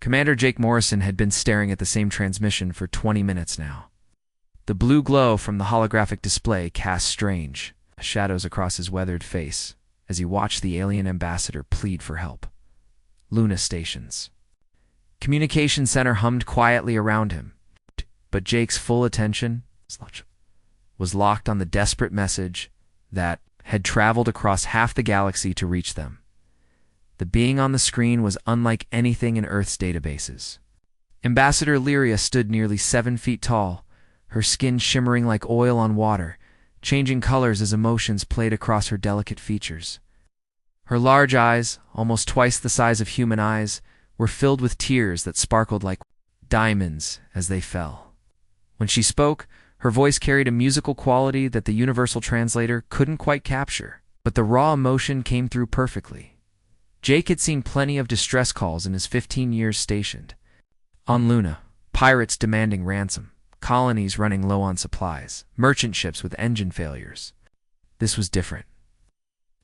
Commander Jake Morrison had been staring at the same transmission for 20 minutes now. The blue glow from the holographic display cast strange shadows across his weathered face as he watched the alien ambassador plead for help. Luna stations. Communication center hummed quietly around him, but Jake's full attention was locked on the desperate message that had traveled across half the galaxy to reach them. The being on the screen was unlike anything in Earth's databases. Ambassador Lyria stood nearly 7 feet tall, her skin shimmering like oil on water, changing colors as emotions played across her delicate features. Her large eyes, almost twice the size of human eyes, were filled with tears that sparkled like diamonds as they fell. When she spoke, her voice carried a musical quality that the universal translator couldn't quite capture, but the raw emotion came through perfectly. Jake had seen plenty of distress calls in his 15 years stationed. On Luna, pirates demanding ransom, colonies running low on supplies, merchant ships with engine failures. This was different.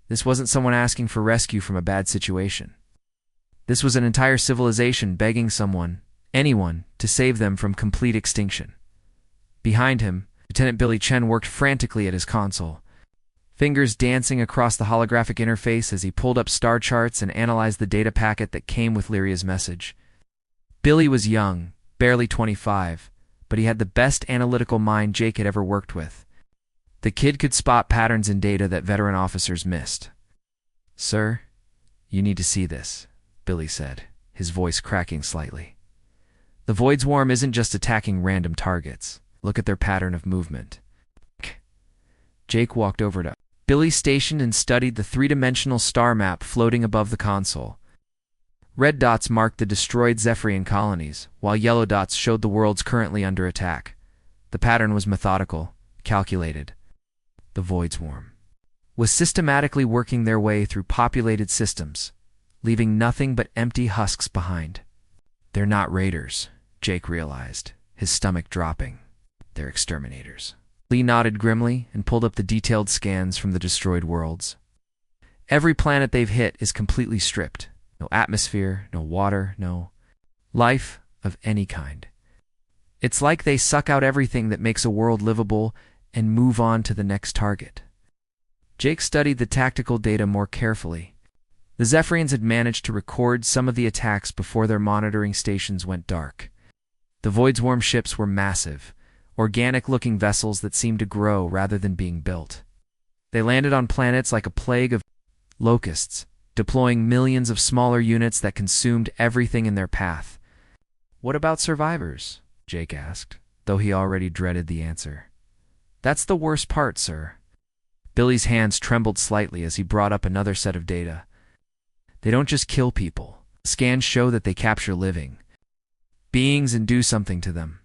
This wasn't someone asking for rescue from a bad situation. This was an entire civilization begging someone, anyone, to save them from complete extinction. Behind him, Lieutenant Billy Chen worked frantically at his console, fingers dancing across the holographic interface as he pulled up star charts and analyzed the data packet that came with Lyria's message. Billy was young, barely 25, but he had the best analytical mind Jake had ever worked with. The kid could spot patterns in data that veteran officers missed. "Sir, you need to see this," Billy said, his voice cracking slightly. "The Void Swarm isn't just attacking random targets. Look at their pattern of movement." Jake walked over to Billy stationed and studied the three-dimensional star map floating above the console. Red dots marked the destroyed Zephyrian colonies, while yellow dots showed the worlds currently under attack. The pattern was methodical, calculated. The Void Swarm was systematically working their way through populated systems, leaving nothing but empty husks behind. "They're not raiders," Jake realized, his stomach dropping. "They're exterminators." Lee nodded grimly and pulled up the detailed scans from the destroyed worlds. Every planet they've hit is completely stripped. No atmosphere, no water, no life of any kind. It's like they suck out everything that makes a world livable and move on to the next target. Jake studied the tactical data more carefully. The Zephyrians had managed to record some of the attacks before their monitoring stations went dark. The Void Swarm ships were massive, organic-looking vessels that seemed to grow rather than being built. They landed on planets like a plague of locusts, deploying millions of smaller units that consumed everything in their path. "What about survivors?" Jake asked, though he already dreaded the answer. "That's the worst part, sir." Billy's hands trembled slightly as he brought up another set of data. "They don't just kill people. Scans show that they capture living beings and do something to them.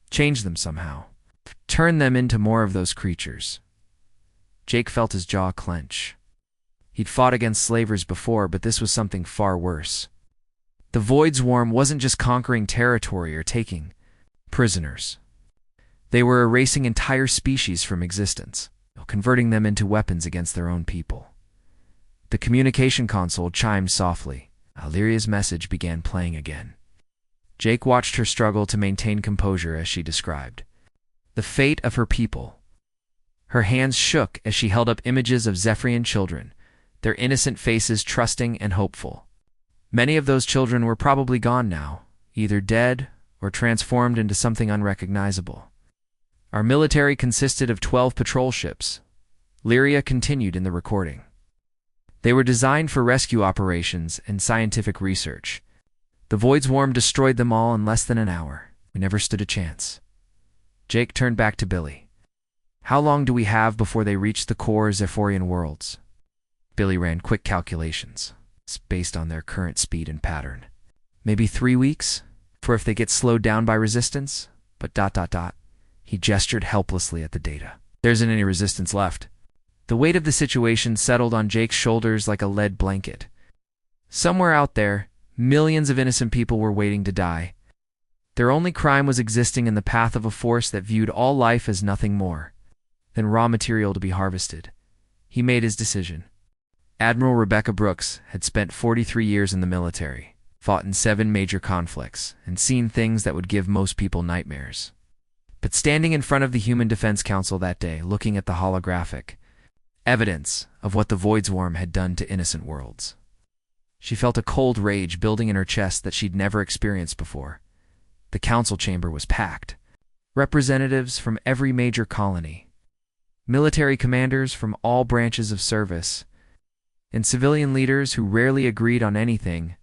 Change them somehow. Turn them into more of those creatures." Jake felt his jaw clench. He'd fought against slavers before, but this was something far worse. The Void Swarm wasn't just conquering territory or taking prisoners. They were erasing entire species from existence, converting them into weapons against their own people. The communication console chimed softly. Lyria's message began playing again. Jake watched her struggle to maintain composure as she described the fate of her people. Her hands shook as she held up images of Zephyrian children, their innocent faces trusting and hopeful. Many of those children were probably gone now, either dead or transformed into something unrecognizable. "Our military consisted of 12 patrol ships," Lyria continued in the recording. "They were designed for rescue operations and scientific research. The Void Swarm destroyed them all in less than an hour. We never stood a chance." Jake turned back to Billy. "How long do we have before they reach the core Zephyrian worlds?" Billy ran quick calculations, based on their current speed and pattern. "Maybe 3 weeks, for if they get slowed down by resistance, but ... He gestured helplessly at the data. "There isn't any resistance left." The weight of the situation settled on Jake's shoulders like a lead blanket. Somewhere out there, millions of innocent people were waiting to die. Their only crime was existing in the path of a force that viewed all life as nothing more than raw material to be harvested. He made his decision. Admiral Rebecca Brooks had spent 43 years in the military, fought in 7 major conflicts, and seen things that would give most people nightmares. But standing in front of the Human Defense Council that day, looking at the holographic evidence of what the Void Swarm had done to innocent worlds, she felt a cold rage building in her chest that she'd never experienced before. The council chamber was packed. Representatives from every major colony, military commanders from all branches of service, and civilian leaders who rarely agreed on anything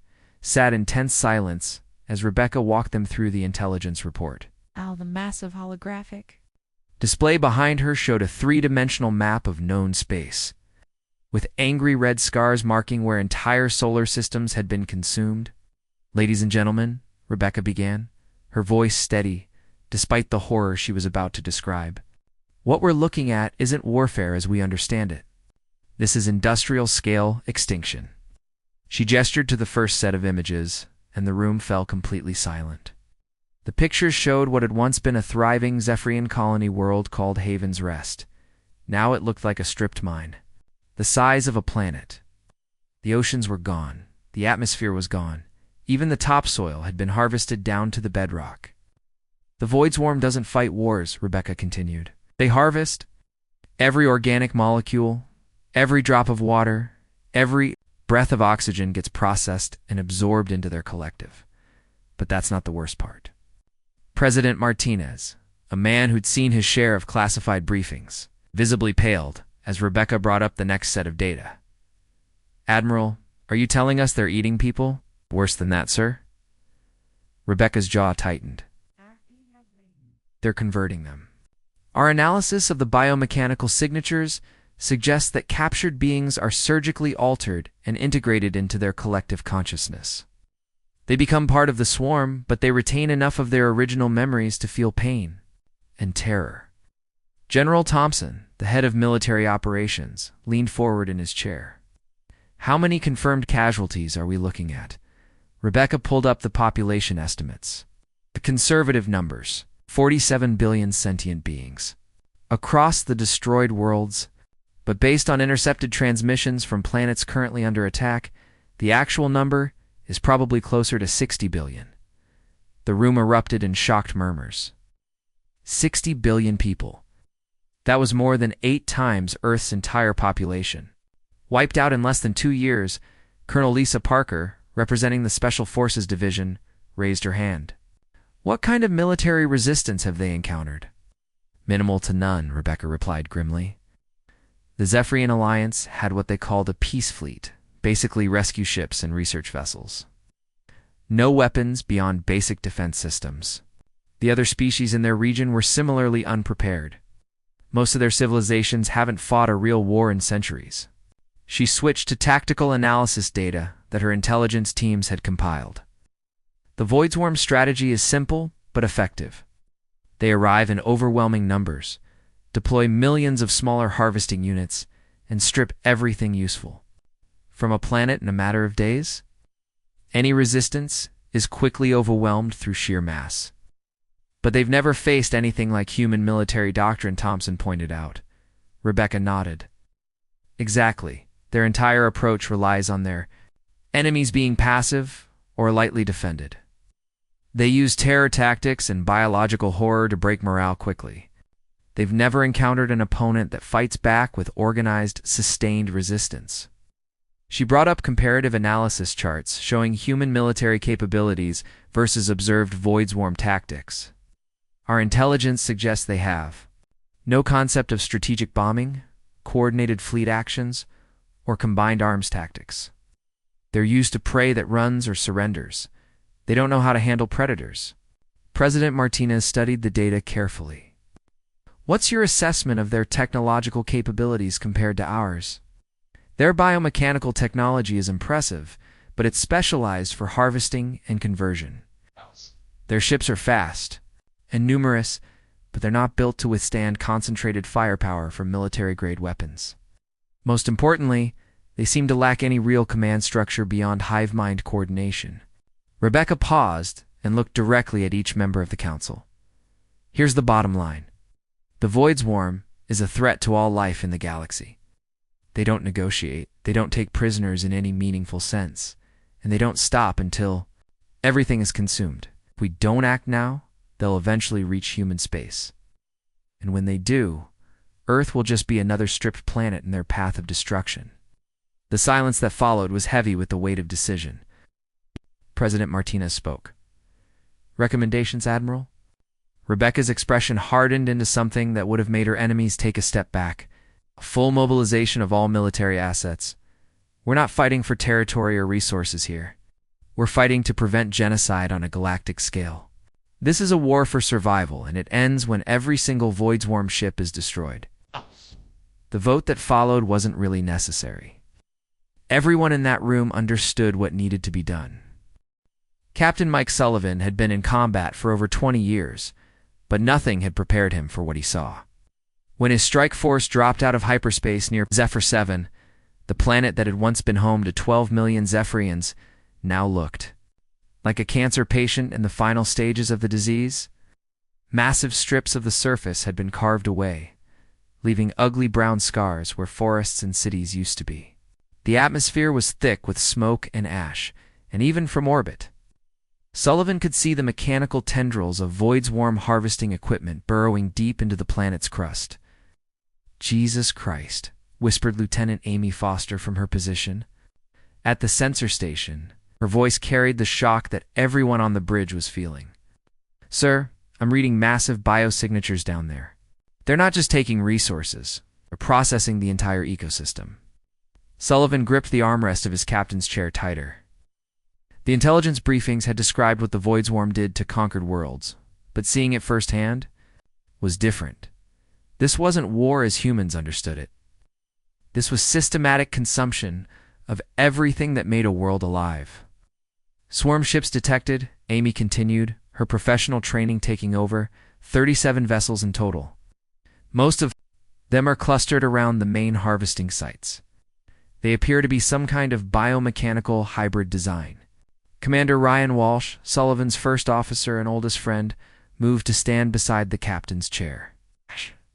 sat in tense silence as Rebecca walked them through the intelligence report. The massive holographic Display behind her showed a 3-dimensional map of known space, with angry red scars marking where entire solar systems had been consumed. "Ladies and gentlemen," Rebecca began, her voice steady, despite the horror she was about to describe. "What we're looking at isn't warfare as we understand it. This is industrial-scale extinction." She gestured to the first set of images, and the room fell completely silent. The pictures showed what had once been a thriving Zephyrian colony world called Haven's Rest. Now it looked like a stripped mine, the size of a planet. The oceans were gone, the atmosphere was gone, even the topsoil had been harvested down to the bedrock. "The Void Swarm doesn't fight wars," Rebecca continued. "They harvest every organic molecule, every drop of water, every breath of oxygen gets processed and absorbed into their collective. But that's not the worst part." President Martinez, a man who'd seen his share of classified briefings, visibly paled as Rebecca brought up the next set of data. "Admiral, are you telling us they're eating people?" "Worse than that, sir." Rebecca's jaw tightened. "They're converting them. Our analysis of the biomechanical signatures suggests that captured beings are surgically altered and integrated into their collective consciousness. They become part of the swarm, but they retain enough of their original memories to feel pain and terror." General Thompson, the head of military operations, leaned forward in his chair. "How many confirmed casualties are we looking at?" Rebecca pulled up the population estimates. The conservative numbers: 47 billion sentient beings across the destroyed worlds, but based on intercepted transmissions from planets currently under attack, the actual number is probably closer to 60 billion. The room erupted in shocked murmurs. 60 billion people. That was more than 8 times Earth's entire population. Wiped out in less than 2 years, Colonel Lisa Parker, representing the Special Forces Division, raised her hand. "What kind of military resistance have they encountered?" "Minimal to none," Rebecca replied grimly. The Zephyrian Alliance had what they called a peace fleet, basically rescue ships and research vessels. No weapons beyond basic defense systems. The other species in their region were similarly unprepared. Most of their civilizations haven't fought a real war in centuries. She switched to tactical analysis data that her intelligence teams had compiled. The Void Swarm strategy is simple but effective. They arrive in overwhelming numbers, deploy millions of smaller harvesting units, and strip everything useful from a planet in a matter of days. Any resistance is quickly overwhelmed through sheer mass. "But they've never faced anything like human military doctrine," Thompson pointed out. Rebecca nodded. "Exactly. Their entire approach relies on their enemies being passive or lightly defended. They use terror tactics and biological horror to break morale quickly. They've never encountered an opponent that fights back with organized, sustained resistance." She brought up comparative analysis charts showing human military capabilities versus observed Void Swarm tactics. "Our intelligence suggests they have no concept of strategic bombing, coordinated fleet actions, or combined arms tactics. They're used to prey that runs or surrenders. They don't know how to handle predators." President Martinez studied the data carefully. "What's your assessment of their technological capabilities compared to ours?" "Their biomechanical technology is impressive, but it's specialized for harvesting and conversion. Their ships are fast and numerous, but they're not built to withstand concentrated firepower from military-grade weapons. Most importantly, they seem to lack any real command structure beyond hive mind coordination." Rebecca paused and looked directly at each member of the council. "Here's the bottom line. The Void Swarm is a threat to all life in the galaxy. They don't negotiate, they don't take prisoners in any meaningful sense, and they don't stop until Everything is consumed. If we don't act now, they'll eventually reach human space. And when they do, Earth will just be another stripped planet in their path of destruction. The silence that followed was heavy with the weight of decision. President Martinez spoke. Recommendations, Admiral? Rebecca's expression hardened into something that would have made her enemies take a step back. A full mobilization of all military assets. We're not fighting for territory or resources here. We're fighting to prevent genocide on a galactic scale. This is a war for survival, and it ends when every single Voidswarm ship is destroyed. The vote that followed wasn't really necessary. Everyone in that room understood what needed to be done. Captain Mike Sullivan had been in combat for over 20 years, but nothing had prepared him for what he saw. When his strike force dropped out of hyperspace near Zephyr 7, the planet that had once been home to 12 million Zephyrians now looked like a cancer patient in the final stages of the disease. Massive strips of the surface had been carved away, leaving ugly brown scars where forests and cities used to be. The atmosphere was thick with smoke and ash, and even from orbit, Sullivan could see the mechanical tendrils of Voidswarm harvesting equipment burrowing deep into the planet's crust. Jesus Christ, whispered Lieutenant Amy Foster from her position. At the sensor station, her voice carried the shock that everyone on the bridge was feeling. Sir, I'm reading massive biosignatures down there. They're not just taking resources, they're processing the entire ecosystem. Sullivan gripped the armrest of his captain's chair tighter. The intelligence briefings had described what the Voidswarm did to conquered worlds, but seeing it firsthand was different. This wasn't war as humans understood it. This was systematic consumption of everything that made a world alive. Swarm ships detected, Amy continued, her professional training taking over, 37 vessels in total. Most of them are clustered around the main harvesting sites. They appear to be some kind of biomechanical hybrid design. Commander Ryan Walsh, Sullivan's first officer and oldest friend, moved to stand beside the captain's chair.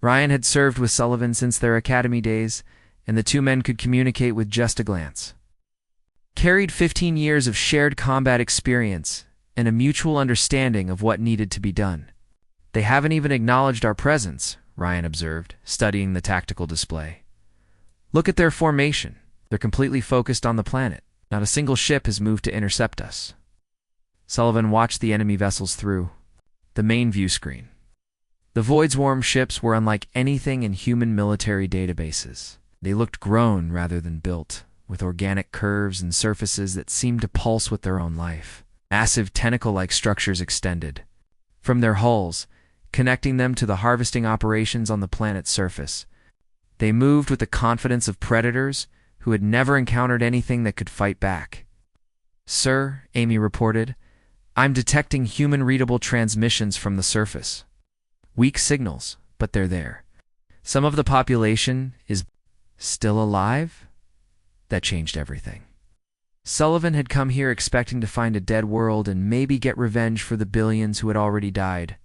Ryan had served with Sullivan since their academy days, and the two men could communicate with just a glance. Carried 15 years of shared combat experience and a mutual understanding of what needed to be done. They haven't even acknowledged our presence, Ryan observed, studying the tactical display. Look at their formation. They're completely focused on the planet. Not a single ship has moved to intercept us. Sullivan watched the enemy vessels through the main view screen. The Voidswarm ships were unlike anything in human military databases. They looked grown rather than built, with organic curves and surfaces that seemed to pulse with their own life. Massive tentacle-like structures extended from their hulls, connecting them to the harvesting operations on the planet's surface. They moved with the confidence of predators who had never encountered anything that could fight back. Sir, Amy reported, I'm detecting human-readable transmissions from the surface. Weak signals, but they're there. Some of the population is still alive? That changed everything. Sullivan had come here expecting to find a dead world and maybe get revenge for the billions who had already died.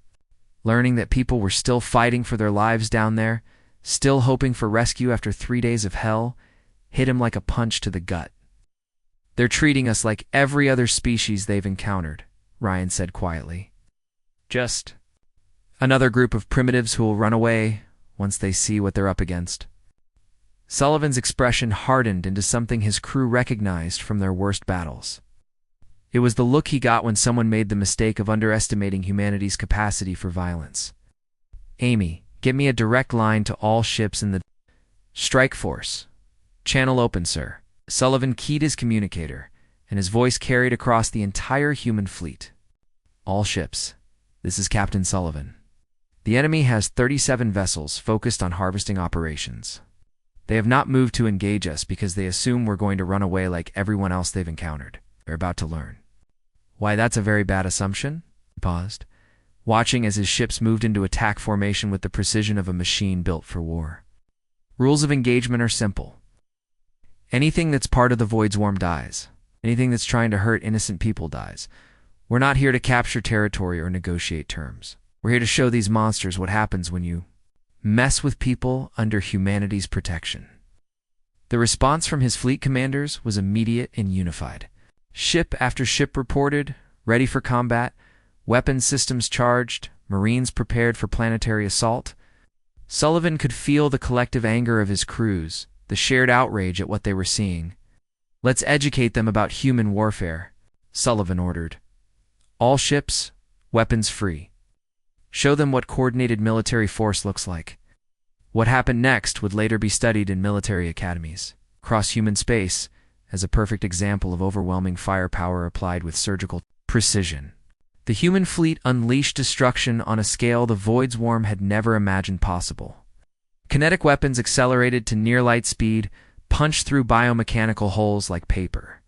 Learning that people were still fighting for their lives down there, still hoping for rescue after 3 days of hell, hit him like a punch to the gut. They're treating us like every other species they've encountered, Ryan said quietly. Just another group of primitives who will run away once they see what they're up against. Sullivan's expression hardened into something his crew recognized from their worst battles. It was the look he got when someone made the mistake of underestimating humanity's capacity for violence. Amy, get me a direct line to all ships in the strike force. Channel open, sir. Sullivan keyed his communicator, and his voice carried across the entire human fleet. All ships. This is Captain Sullivan. The enemy has 37 vessels focused on harvesting operations. They have not moved to engage us because they assume we're going to run away like everyone else they've encountered. They're about to learn. Why, that's a very bad assumption? He paused, watching as his ships moved into attack formation with the precision of a machine built for war. Rules of engagement are simple. Anything that's part of the Voidswarm dies. Anything that's trying to hurt innocent people dies. We're not here to capture territory or negotiate terms. We're here to show these monsters what happens when you mess with people under humanity's protection. The response from his fleet commanders was immediate and unified. Ship after ship reported, ready for combat, weapons systems charged, Marines prepared for planetary assault. Sullivan could feel the collective anger of his crews, the shared outrage at what they were seeing. "Let's educate them about human warfare," Sullivan ordered. "All ships, weapons free. Show them what coordinated military force looks like." What happened next would later be studied in military academies. Cross-human space as a perfect example of overwhelming firepower applied with surgical precision. The human fleet unleashed destruction on a scale the Void's Worm had never imagined possible. Kinetic weapons accelerated to near-light speed, punched through biomechanical holes like paper.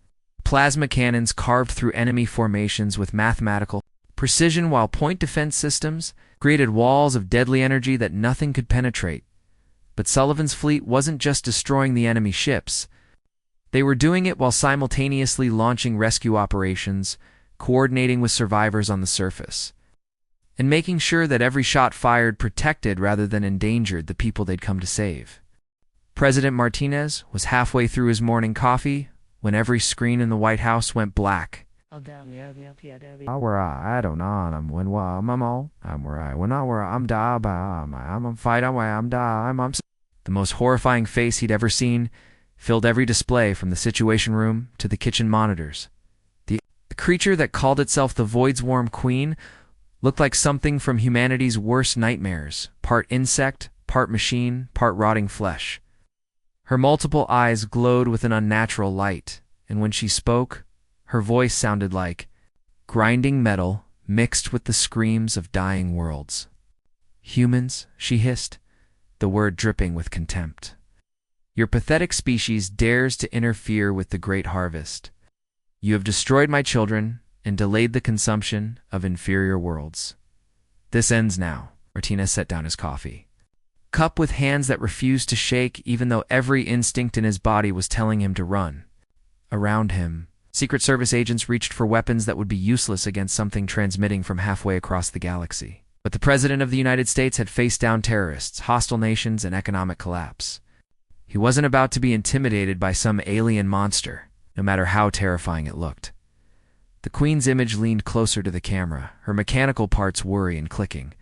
Plasma cannons carved through enemy formations with mathematical precision, while point defense systems created walls of deadly energy that nothing could penetrate. But Sullivan's fleet wasn't just destroying the enemy ships. They were doing it while simultaneously launching rescue operations, coordinating with survivors on the surface, and making sure that every shot fired protected rather than endangered the people they'd come to save. President Martinez was halfway through his morning coffee when every screen in the White House went black. The most horrifying face he'd ever seen filled every display from the Situation Room to the kitchen monitors. The creature that called itself the Void's Worm Queen looked like something from humanity's worst nightmares, part insect, part machine, part rotting flesh. Her multiple eyes glowed with an unnatural light, and when she spoke, her voice sounded like grinding metal mixed with the screams of dying worlds. "Humans," she hissed, the word dripping with contempt. "Your pathetic species dares to interfere with the great harvest. You have destroyed my children and delayed the consumption of inferior worlds. This ends now." Martinez set down his coffee cup with hands that refused to shake even though every instinct in his body was telling him to run. Around him, Secret Service agents reached for weapons that would be useless against something transmitting from halfway across the galaxy. But the President of the United States had faced down terrorists, hostile nations, and economic collapse. He wasn't about to be intimidated by some alien monster, no matter how terrifying it looked. The Queen's image leaned closer to the camera, her mechanical parts whirring and clicking.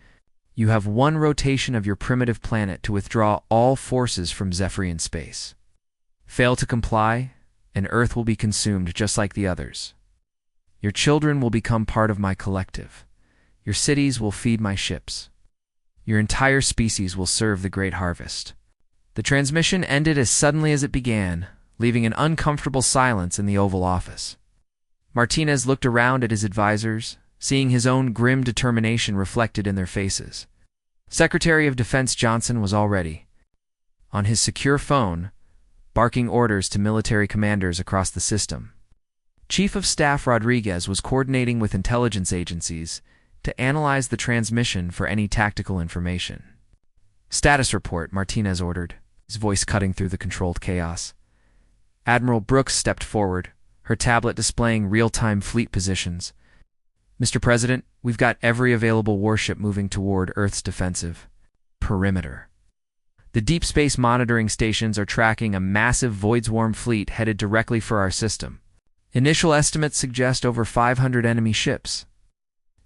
"You have one rotation of your primitive planet to withdraw all forces from Zephyrian space. Fail to comply, and Earth will be consumed just like the others. Your children will become part of my collective. Your cities will feed my ships. Your entire species will serve the great harvest." The transmission ended as suddenly as it began, leaving an uncomfortable silence in the Oval Office. Martinez looked around at his advisors, seeing his own grim determination reflected in their faces. Secretary of Defense Johnson was already on his secure phone, barking orders to military commanders across the system. Chief of Staff Rodriguez was coordinating with intelligence agencies to analyze the transmission for any tactical information. "Status report," Martinez ordered, his voice cutting through the controlled chaos. Admiral Brooks stepped forward, her tablet displaying real-time fleet positions. "Mr. President, we've got every available warship moving toward Earth's defensive perimeter. The deep space monitoring stations are tracking a massive Void's Worm fleet headed directly for our system. Initial estimates suggest over 500 enemy ships."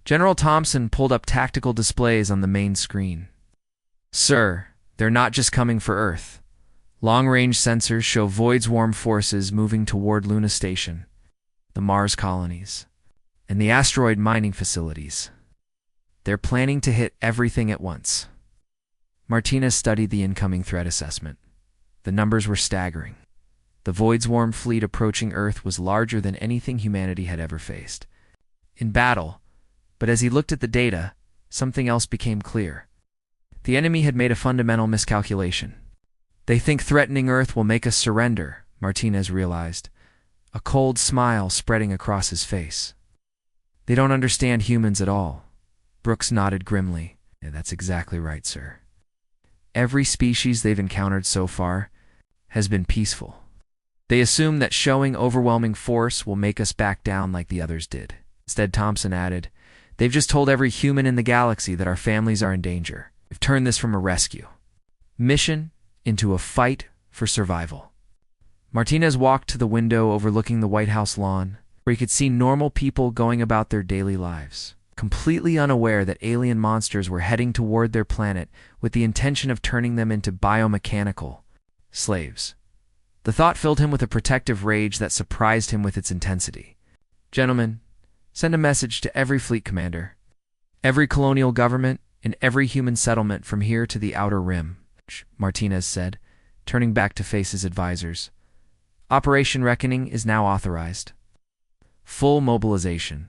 General Thompson pulled up tactical displays on the main screen. "Sir, they're not just coming for Earth. Long-range sensors show Void's Worm forces moving toward Luna Station, the Mars colonies, and the asteroid mining facilities. They're planning to hit everything at once." Martinez studied the incoming threat assessment. The numbers were staggering. The Void's Worm fleet approaching Earth was larger than anything humanity had ever faced in battle, but as he looked at the data, something else became clear. The enemy had made a fundamental miscalculation. "They think threatening Earth will make us surrender," Martinez realized, a cold smile spreading across his face. "They don't understand humans at all." Brooks nodded grimly. "Yeah, that's exactly right, sir. Every species they've encountered so far has been peaceful. They assume that showing overwhelming force will make us back down like the others did." Instead, Thompson added, "They've just told every human in the galaxy that our families are in danger. They've turned this from a rescue mission into a fight for survival." Martinez walked to the window overlooking the White House lawn, where he could see normal people going about their daily lives, completely unaware that alien monsters were heading toward their planet with the intention of turning them into biomechanical slaves. The thought filled him with a protective rage that surprised him with its intensity. "Gentlemen, send a message to every fleet commander, every colonial government, and every human settlement from here to the Outer Rim," Martinez said, turning back to face his advisors. "Operation Reckoning is now authorized. Full mobilization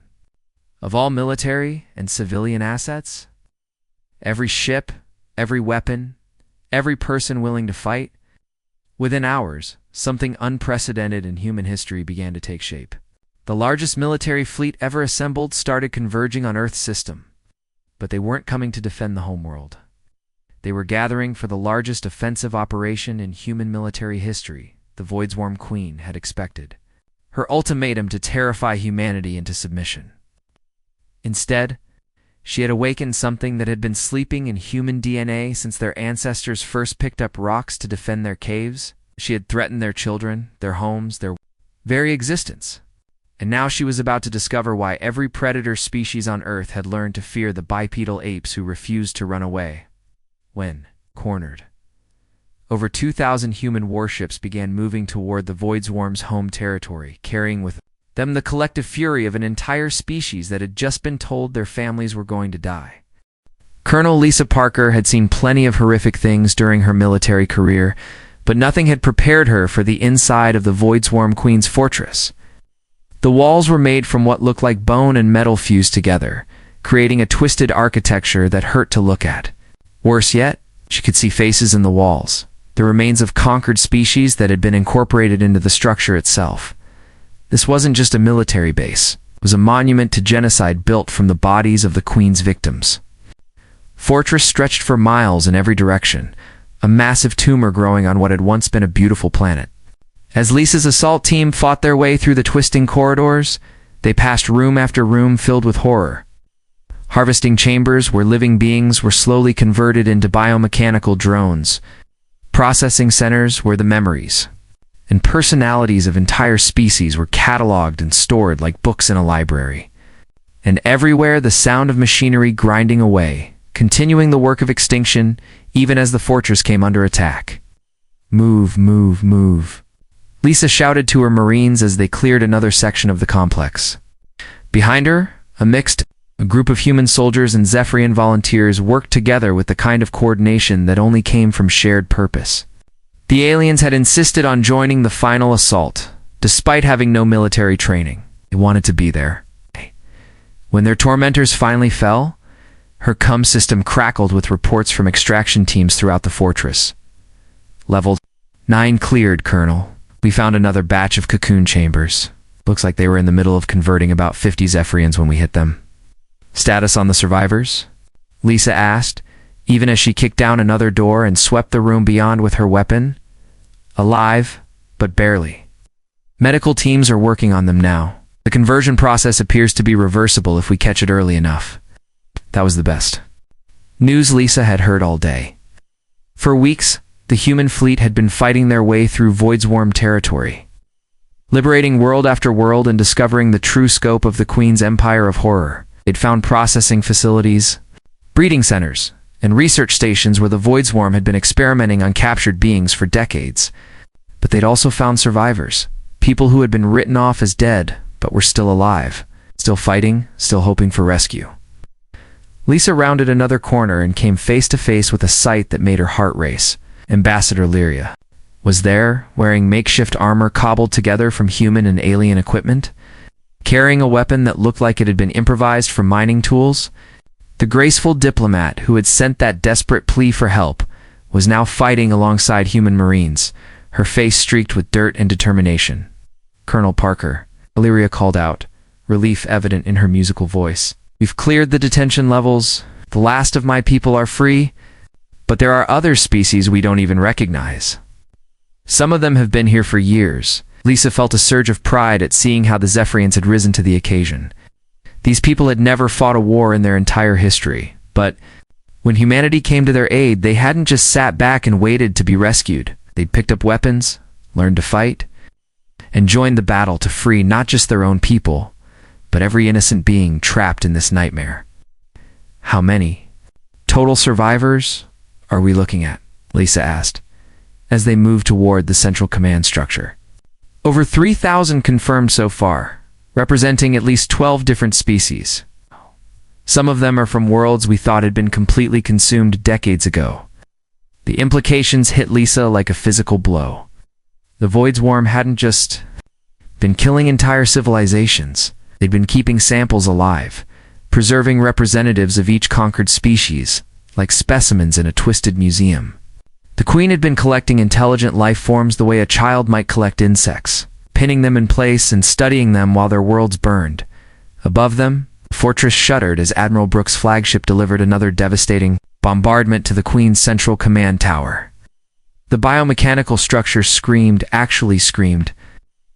of all military and civilian assets, every ship, every weapon, every person willing to fight." Within hours, something unprecedented in human history began to take shape. The largest military fleet ever assembled started converging on Earth's system. But they weren't coming to defend the homeworld. They were gathering for the largest offensive operation in human military history the Voidsworm Queen had expected. Her ultimatum to terrify humanity into submission. Instead, she had awakened something that had been sleeping in human DNA since their ancestors first picked up rocks to defend their caves. She had threatened their children, their homes, their very existence. And now she was about to discover why every predator species on Earth had learned to fear the bipedal apes who refused to run away when cornered. Over 2,000 human warships began moving toward the Voidsworm's home territory, carrying with them the collective fury of an entire species that had just been told their families were going to die. Colonel Lisa Parker had seen plenty of horrific things during her military career, but nothing had prepared her for the inside of the Voidsworm Queen's fortress. The walls were made from what looked like bone and metal fused together, creating a twisted architecture that hurt to look at. Worse yet, she could see faces in the walls, the remains of conquered species that had been incorporated into the structure itself. This wasn't just a military base. It was a monument to genocide built from the bodies of the Queen's victims. Fortress stretched for miles in every direction, a massive tumor growing on what had once been a beautiful planet. As Lisa's assault team fought their way through the twisting corridors, they passed room after room filled with horror. Harvesting chambers where living beings were slowly converted into biomechanical drones. Processing centers where the memories and personalities of entire species were cataloged and stored like books in a library. And everywhere the sound of machinery grinding away, continuing the work of extinction even as the fortress came under attack. "Move, move, move," Lisa shouted to her Marines as they cleared another section of the complex. Behind her, a group of human soldiers and Zephyrian volunteers worked together with the kind of coordination that only came from shared purpose. The aliens had insisted on joining the final assault, despite having no military training. They wanted to be there. When their tormentors finally fell, her comm system crackled with reports from extraction teams throughout the fortress. Level 9 cleared, Colonel. We found another batch of cocoon chambers. Looks like they were in the middle of converting about 50 Zephyrians when we hit them. Status on the survivors? Lisa asked, even as she kicked down another door and swept the room beyond with her weapon. Alive, but barely. Medical teams are working on them now. The conversion process appears to be reversible if we catch it early enough. That was the best news Lisa had heard all day. For weeks, the human fleet had been fighting their way through Voidsworm territory, liberating world after world and discovering the true scope of the Queen's empire of horror. They'd found processing facilities, breeding centers, and research stations where the Voidsworm had been experimenting on captured beings for decades. But they'd also found survivors, people who had been written off as dead, but were still alive, still fighting, still hoping for rescue. Lisa rounded another corner and came face to face with a sight that made her heart race. Ambassador Lyria was there, wearing makeshift armor cobbled together from human and alien equipment, carrying a weapon that looked like it had been improvised from mining tools. The graceful diplomat who had sent that desperate plea for help was now fighting alongside human Marines, her face streaked with dirt and determination. "Colonel Parker," Lyria called out, relief evident in her musical voice. "We've cleared the detention levels. The last of my people are free. But there are other species we don't even recognize. Some of them have been here for years." Lisa felt a surge of pride at seeing how the Zephyrians had risen to the occasion. These people had never fought a war in their entire history, but when humanity came to their aid, they hadn't just sat back and waited to be rescued. They'd picked up weapons, learned to fight, and joined the battle to free not just their own people, but every innocent being trapped in this nightmare. How many total survivors are we looking at? Lisa asked, as they moved toward the central command structure. Over 3,000 confirmed so far, representing at least 12 different species. Some of them are from worlds we thought had been completely consumed decades ago. The implications hit Lisa like a physical blow. The Void Swarm hadn't just been killing entire civilizations. They'd been keeping samples alive, preserving representatives of each conquered species, like specimens in a twisted museum. The Queen had been collecting intelligent life forms the way a child might collect insects, pinning them in place and studying them while their worlds burned. Above them, the fortress shuddered as Admiral Brooks' flagship delivered another devastating bombardment to the Queen's central command tower. The biomechanical structure actually screamed,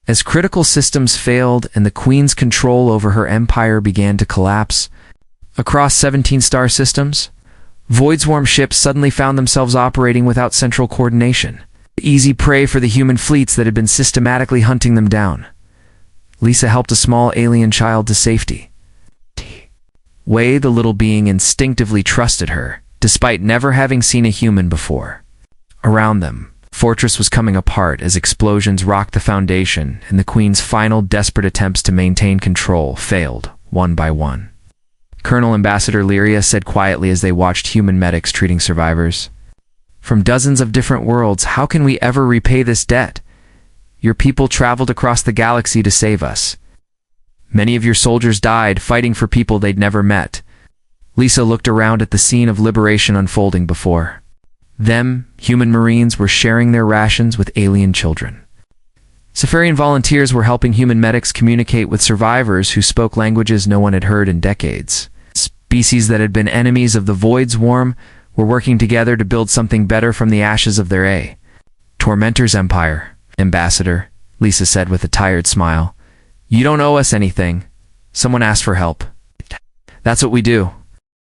as critical systems failed and the Queen's control over her empire began to collapse. Across 17 star systems, Void Swarm ships suddenly found themselves operating without central coordination, easy prey for the human fleets that had been systematically hunting them down. Lisa helped a small alien child to safety. Wei, the little being, instinctively trusted her, despite never having seen a human before. Around them, the fortress was coming apart as explosions rocked the foundation, and the Queen's final desperate attempts to maintain control failed, one by one. Colonel Ambassador Lyria said quietly as they watched human medics treating survivors. From dozens of different worlds, how can we ever repay this debt? Your people traveled across the galaxy to save us. Many of your soldiers died fighting for people they'd never met. Lisa looked around at the scene of liberation unfolding before them. Human Marines were sharing their rations with alien children. Safarian volunteers were helping human medics communicate with survivors who spoke languages no one had heard in decades. Species that had been enemies of the Void Swarm were working together to build something better from the ashes of their Tormentor's empire. Ambassador, Lisa said with a tired smile. You don't owe us anything. Someone asked for help. That's what we do.